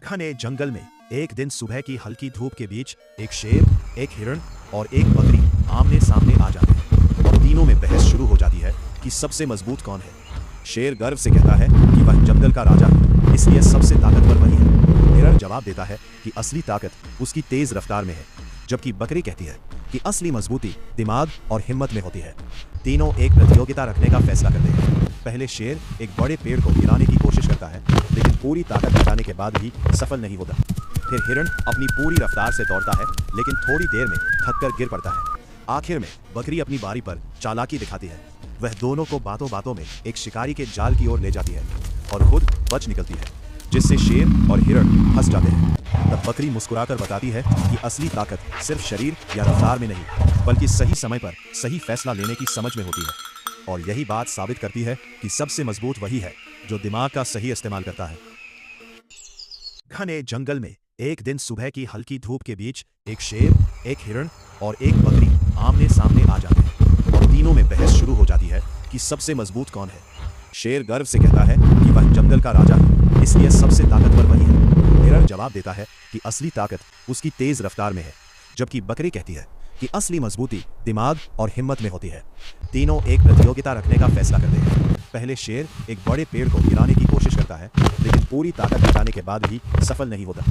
घने जंगल में एक दिन सुबह की हल्की धूप के बीच एक शेर, एक हिरण और एक बकरी आमने सामने आ जाते हैं और तीनों में बहस शुरू हो जाती है कि सबसे मजबूत कौन है। शेर गर्व से कहता है कि वह जंगल का राजा है, इसलिए सबसे ताकतवर वही है। हिरण जवाब देता है कि असली ताकत उसकी तेज रफ्तार में है, जबकि बकरी कहती है कि असली मजबूती दिमाग और हिम्मत में होती है। तीनों एक प्रतियोगिता रखने का फैसला करते हैं। पहले शेर एक बड़े पेड़ को गिराने की कोशिश करता है, लेकिन पूरी ताकत लगाने के बाद भी सफल नहीं होता। फिर हिरण अपनी पूरी रफ्तार से दौड़ता है, लेकिन थोड़ी देर में थककर गिर पड़ता है। आखिर में बकरी अपनी बारी पर चालाकी दिखाती है। वह दोनों को बातों बातों में एक शिकारी के जाल की ओर ले जाती है और खुद बच निकलती है, जिससे शेर और हिरण हंस जाते हैं। तब बकरी मुस्कुराकर बताती है कि असली ताकत सिर्फ शरीर या रफ्तार में नहीं, बल्कि सही समय पर सही फैसला लेने की समझ में होती है। और यही बात साबित करती है कि सबसे मजबूत वही है जो दिमाग का सही इस्तेमाल करता है। घने जंगल में एक दिन सुबह की हल्की धूप के बीच एक शेर, एक हिरण और एक बकरी आमने सामने आ जाते हैं और तीनों में बहस शुरू हो जाती है कि सबसे मजबूत कौन है। शेर गर्व से कहता है कि वह जंगल का राजा है, इसलिए सबसे ताकतवर वही है। हिरण जवाब देता है कि असली ताकत उसकी तेज रफ्तार में है, जबकि बकरी कहती है कि असली मजबूती दिमाग और हिम्मत में होती है। तीनों एक प्रतियोगिता रखने का फैसला करते हैं। पहले शेर एक बड़े पेड़ को गिराने की कोशिश करता है, लेकिन पूरी ताकत लगाने के बाद भी सफल नहीं होता।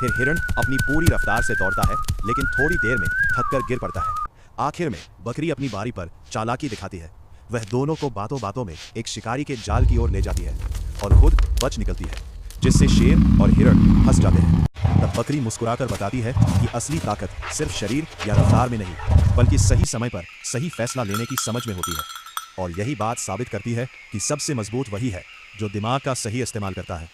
फिर हिरण अपनी पूरी रफ्तार से दौड़ता है, लेकिन थोड़ी देर में थककर गिर पड़ता है। आखिर में बकरी अपनी बारी पर चालाकी दिखाती है। वह दोनों को बातों बातों में एक शिकारी के जाल की ओर ले जाती है और खुद बच निकलती है, जिससे शेर और हिरण हंस जाते हैं। तब बकरी मुस्कुराकर बताती है कि असली ताकत सिर्फ शरीर या रफ्तार में नहीं, बल्कि सही समय पर सही फैसला लेने की समझ में होती है। और यही बात साबित करती है कि सबसे मजबूत वही है जो दिमाग का सही इस्तेमाल करता है।